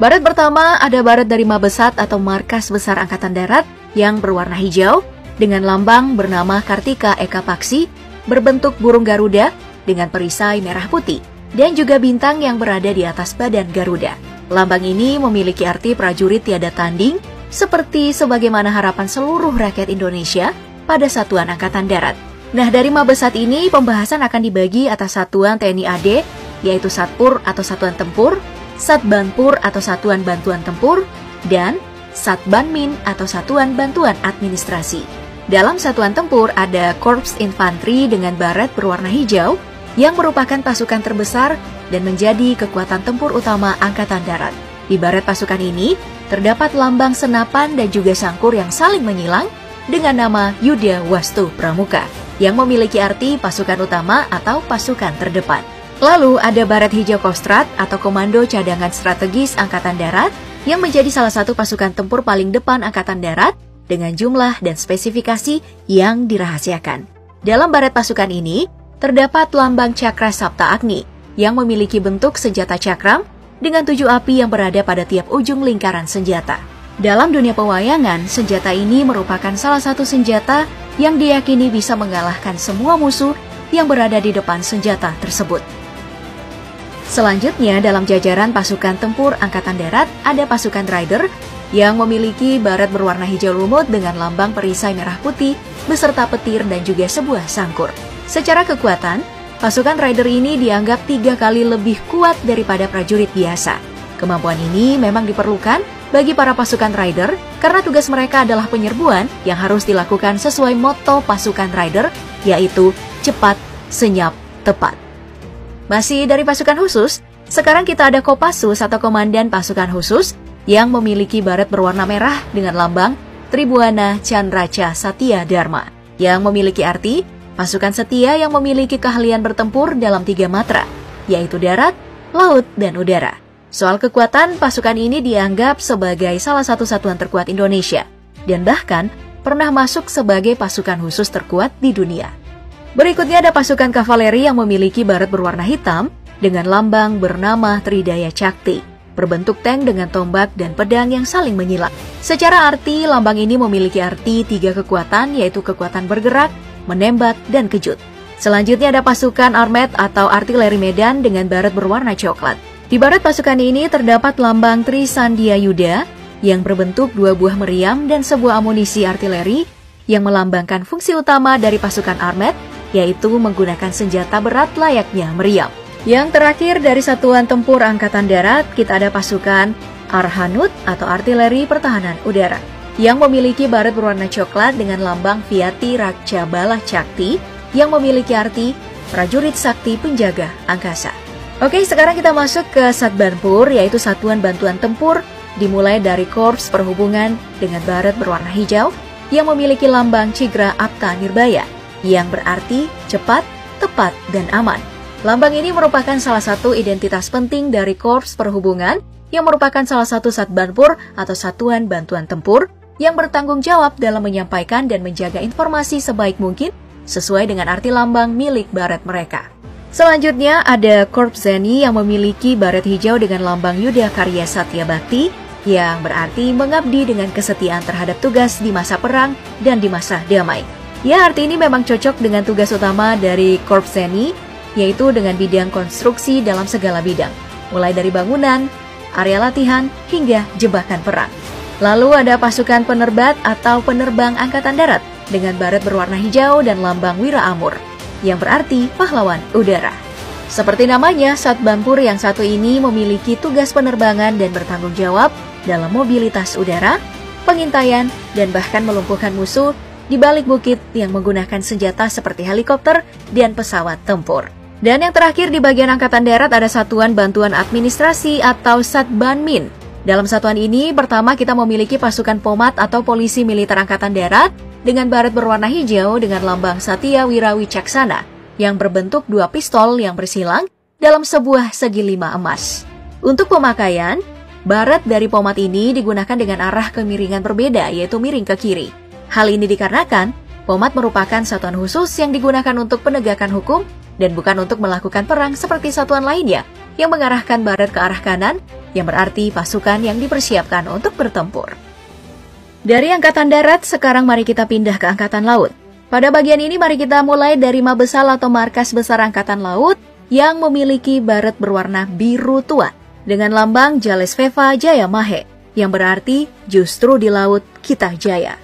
Baret pertama ada baret dari Mabesat atau Markas Besar Angkatan Darat yang berwarna hijau dengan lambang bernama Kartika Eka Paksi berbentuk burung Garuda dengan perisai merah putih dan juga bintang yang berada di atas badan Garuda. Lambang ini memiliki arti prajurit tiada tanding seperti sebagaimana harapan seluruh rakyat Indonesia pada Satuan Angkatan Darat. Nah, dari Mabesat ini pembahasan akan dibagi atas satuan TNI AD, yaitu Satpur atau Satuan Tempur, Satbanpur atau Satuan Bantuan Tempur, dan Satbanmin atau Satuan Bantuan Administrasi. Dalam Satuan Tempur ada Korps Infanteri dengan baret berwarna hijau yang merupakan pasukan terbesar dan menjadi kekuatan tempur utama Angkatan Darat. Di baret pasukan ini terdapat lambang senapan dan juga sangkur yang saling menyilang dengan nama Yuda Wastu Pramuka yang memiliki arti pasukan utama atau pasukan terdepan. Lalu ada baret hijau Kostrat atau Komando Cadangan Strategis Angkatan Darat yang menjadi salah satu pasukan tempur paling depan Angkatan Darat dengan jumlah dan spesifikasi yang dirahasiakan. Dalam baret pasukan ini terdapat lambang Cakra Sapta Agni yang memiliki bentuk senjata cakram dengan 7 api yang berada pada tiap ujung lingkaran senjata. Dalam dunia pewayangan, senjata ini merupakan salah satu senjata yang diyakini bisa mengalahkan semua musuh yang berada di depan senjata tersebut. Selanjutnya, dalam jajaran pasukan tempur Angkatan Darat ada pasukan Rider yang memiliki baret berwarna hijau lumut dengan lambang perisai merah putih beserta petir dan juga sebuah sangkur. Secara kekuatan, pasukan Rider ini dianggap 3 kali lebih kuat daripada prajurit biasa. Kemampuan ini memang diperlukan bagi para pasukan Rider karena tugas mereka adalah penyerbuan yang harus dilakukan sesuai motto pasukan Rider, yaitu cepat, senyap, tepat. Masih dari pasukan khusus, sekarang kita ada Kopassus atau Komandan Pasukan Khusus yang memiliki baret berwarna merah dengan lambang Tribuana Candraca Satya Dharma yang memiliki arti pasukan setia yang memiliki keahlian bertempur dalam 3 matra, yaitu darat, laut, dan udara. Soal kekuatan, pasukan ini dianggap sebagai salah satu satuan terkuat Indonesia dan bahkan pernah masuk sebagai pasukan khusus terkuat di dunia. Berikutnya ada pasukan kavaleri yang memiliki baret berwarna hitam dengan lambang bernama Tridaya Cakti, berbentuk tank dengan tombak dan pedang yang saling menyilang. Secara arti, lambang ini memiliki arti 3 kekuatan, yaitu kekuatan bergerak, menembak, dan kejut. Selanjutnya ada pasukan armet atau artileri medan dengan baret berwarna coklat. Di baret pasukan ini terdapat lambang Trisandia Yuda yang berbentuk 2 buah meriam dan sebuah amunisi artileri yang melambangkan fungsi utama dari pasukan armet, yaitu menggunakan senjata berat layaknya meriam. Yang terakhir dari Satuan Tempur Angkatan Darat, kita ada pasukan Arhanut atau Artileri Pertahanan Udara yang memiliki baret berwarna coklat dengan lambang Viati Rakca Bala Cakti yang memiliki arti prajurit sakti penjaga angkasa. Oke, sekarang kita masuk ke Satbanpur, yaitu Satuan Bantuan Tempur, dimulai dari Korps Perhubungan dengan baret berwarna hijau yang memiliki lambang Cigra Apta Nirbaya yang berarti cepat, tepat, dan aman. Lambang ini merupakan salah satu identitas penting dari Korps Perhubungan yang merupakan salah satu Satbanpur atau Satuan Bantuan Tempur yang bertanggung jawab dalam menyampaikan dan menjaga informasi sebaik mungkin sesuai dengan arti lambang milik baret mereka. Selanjutnya ada Korps Zeni yang memiliki baret hijau dengan lambang Yuda Karya Satya Bakti yang berarti mengabdi dengan kesetiaan terhadap tugas di masa perang dan di masa damai. Ya, arti ini memang cocok dengan tugas utama dari Korps Zeni, yaitu dengan bidang konstruksi dalam segala bidang, mulai dari bangunan, area latihan, hingga jebakan perang. Lalu ada pasukan penerbat atau penerbang Angkatan Darat dengan baret berwarna hijau dan lambang Wira Amur, yang berarti pahlawan udara. Seperti namanya, Satbanpur yang satu ini memiliki tugas penerbangan dan bertanggung jawab dalam mobilitas udara, pengintaian, dan bahkan melumpuhkan musuh di balik bukit yang menggunakan senjata seperti helikopter dan pesawat tempur. Dan yang terakhir di bagian Angkatan Darat ada Satuan Bantuan Administrasi atau Satbanmin. Dalam satuan ini, pertama kita memiliki pasukan Pomat atau Polisi Militer Angkatan Darat dengan baret berwarna hijau dengan lambang Satya Wira Wicaksana yang berbentuk 2 pistol yang bersilang dalam sebuah segi 5 emas. Untuk pemakaian, baret dari Pomat ini digunakan dengan arah kemiringan berbeda, yaitu miring ke kiri. Hal ini dikarenakan Pomat merupakan satuan khusus yang digunakan untuk penegakan hukum dan bukan untuk melakukan perang seperti satuan lainnya yang mengarahkan baret ke arah kanan, yang berarti pasukan yang dipersiapkan untuk bertempur. Dari Angkatan Darat, sekarang mari kita pindah ke Angkatan Laut. Pada bagian ini mari kita mulai dari Mabesal atau Markas Besar Angkatan Laut yang memiliki baret berwarna biru tua dengan lambang Jalesveva Jaya Mahe, yang berarti justru di laut kita jaya.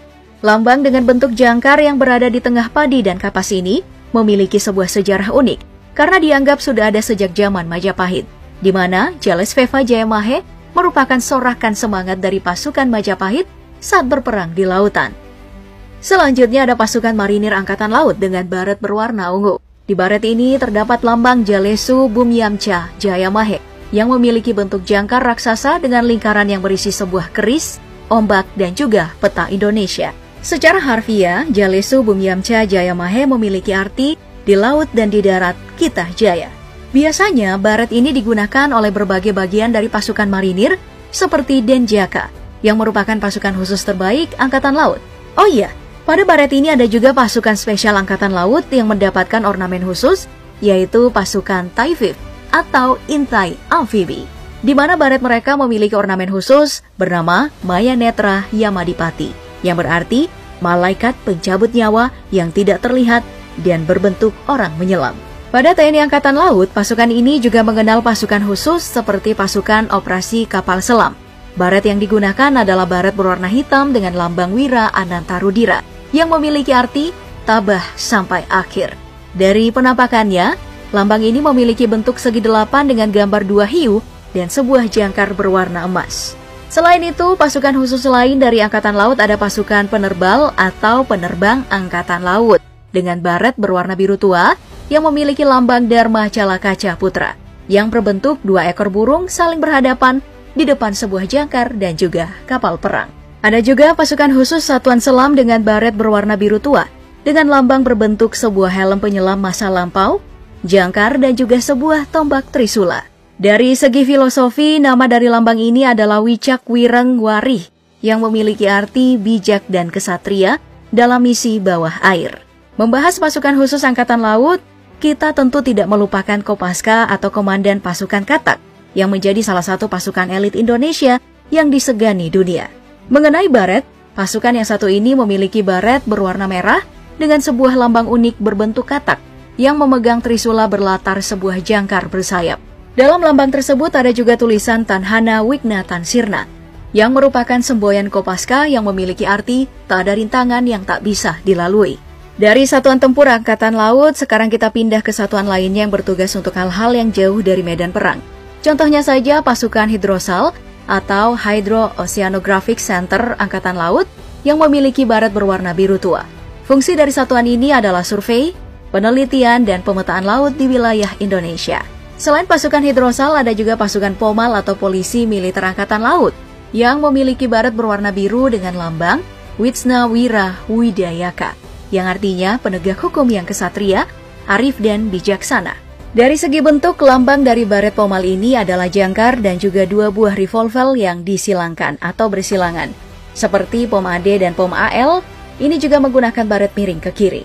Lambang dengan bentuk jangkar yang berada di tengah padi dan kapas ini memiliki sebuah sejarah unik karena dianggap sudah ada sejak zaman Majapahit, di mana Jalesveva Jaya Mahe merupakan sorakan semangat dari pasukan Majapahit saat berperang di lautan. Selanjutnya ada pasukan marinir Angkatan Laut dengan baret berwarna ungu. Di baret ini terdapat lambang Jalesu Bumyamca Jaya Mahe yang memiliki bentuk jangkar raksasa dengan lingkaran yang berisi sebuah keris, ombak, dan juga peta Indonesia. Secara harfiah, Jalesu Bumyamca Jaya Mahe memiliki arti di laut dan di darat kita jaya. Biasanya baret ini digunakan oleh berbagai bagian dari pasukan marinir seperti Denjaka yang merupakan pasukan khusus terbaik Angkatan Laut. Oh iya, pada baret ini ada juga pasukan spesial Angkatan Laut yang mendapatkan ornamen khusus, yaitu pasukan Taifib atau Intai Amfibi, di mana baret mereka memiliki ornamen khusus bernama Maya Netra Yamadipati, yang berarti malaikat pencabut nyawa yang tidak terlihat dan berbentuk orang menyelam. Pada TNI Angkatan Laut, pasukan ini juga mengenal pasukan khusus seperti pasukan operasi kapal selam. Baret yang digunakan adalah baret berwarna hitam dengan lambang Wira Anantarudira yang memiliki arti tabah sampai akhir. Dari penampakannya, lambang ini memiliki bentuk segi delapan dengan gambar dua hiu dan sebuah jangkar berwarna emas. Selain itu, pasukan khusus lain dari Angkatan Laut ada pasukan penerbal atau penerbang Angkatan Laut dengan baret berwarna biru tua yang memiliki lambang Dharma Calakaca Putra yang berbentuk dua ekor burung saling berhadapan di depan sebuah jangkar dan juga kapal perang. Ada juga pasukan khusus Satuan Selam dengan baret berwarna biru tua dengan lambang berbentuk sebuah helm penyelam masa lampau, jangkar, dan juga sebuah tombak trisula. Dari segi filosofi, nama dari lambang ini adalah Wicak Wireng Warih yang memiliki arti bijak dan kesatria dalam misi bawah air. Membahas pasukan khusus Angkatan Laut, kita tentu tidak melupakan Kopaska atau Komandan Pasukan Katak yang menjadi salah satu pasukan elit Indonesia yang disegani dunia. Mengenai baret, pasukan yang satu ini memiliki baret berwarna merah dengan sebuah lambang unik berbentuk katak yang memegang trisula berlatar sebuah jangkar bersayap. Dalam lambang tersebut ada juga tulisan Tanhana Wigna Tansirna yang merupakan semboyan Kopaska yang memiliki arti tak ada rintangan yang tak bisa dilalui. Dari Satuan Tempur Angkatan Laut, sekarang kita pindah ke satuan lainnya yang bertugas untuk hal-hal yang jauh dari medan perang. Contohnya saja pasukan Hidrosal atau Hydro Oceanographic Center Angkatan Laut yang memiliki baret berwarna biru tua. Fungsi dari satuan ini adalah survei, penelitian, dan pemetaan laut di wilayah Indonesia. Selain pasukan Hidrosal, ada juga pasukan Pomal atau Polisi Militer Angkatan Laut yang memiliki baret berwarna biru dengan lambang Witsna Wira Widayaka, yang artinya penegak hukum yang kesatria, arif, dan bijaksana. Dari segi bentuk, lambang dari baret Pomal ini adalah jangkar dan juga dua buah revolver yang disilangkan atau bersilangan. Seperti Pom AD dan Pom AL, ini juga menggunakan baret miring ke kiri.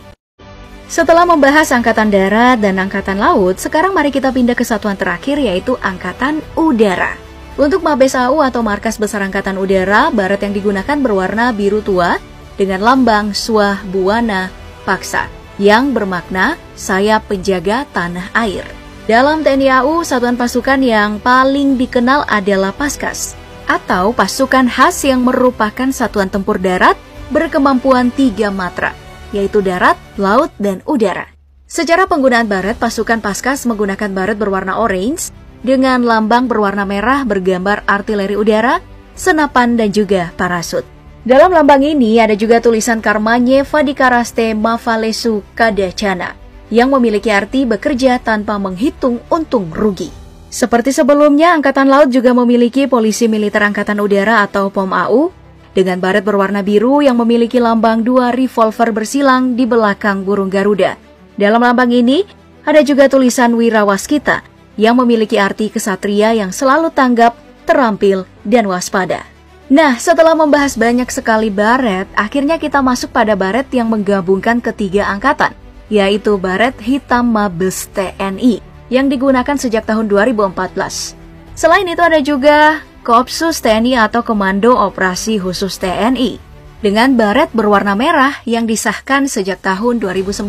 Setelah membahas Angkatan Darat dan Angkatan Laut, sekarang mari kita pindah ke satuan terakhir yaitu Angkatan Udara. Untuk Mabes AU atau Markas Besar Angkatan Udara, baret yang digunakan berwarna biru tua dengan lambang Swah Buwana Paksa yang bermakna sayap penjaga tanah air. Dalam TNI AU, satuan pasukan yang paling dikenal adalah Paskas, atau pasukan khas yang merupakan satuan tempur darat berkemampuan 3 matra, yaitu darat, laut, dan udara. Secara penggunaan baret, pasukan Paskas menggunakan baret berwarna orange dengan lambang berwarna merah bergambar artileri udara, senapan, dan juga parasut. Dalam lambang ini ada juga tulisan Karmanye Vadikaraste Mavalesu Kadacana yang memiliki arti bekerja tanpa menghitung untung rugi. Seperti sebelumnya, Angkatan Laut juga memiliki Polisi Militer Angkatan Udara atau POM AU dengan baret berwarna biru yang memiliki lambang 2 revolver bersilang di belakang burung Garuda. Dalam lambang ini ada juga tulisan Wirawaskita yang memiliki arti kesatria yang selalu tanggap, terampil, dan waspada. Nah, setelah membahas banyak sekali baret, akhirnya kita masuk pada baret yang menggabungkan ketiga angkatan, yaitu baret hitam Mabes TNI yang digunakan sejak tahun 2014. Selain itu ada juga Kopsus TNI atau Komando Operasi Khusus TNI dengan baret berwarna merah yang disahkan sejak tahun 2019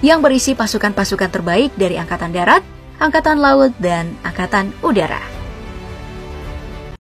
yang berisi pasukan-pasukan terbaik dari Angkatan Darat, Angkatan Laut, dan Angkatan Udara.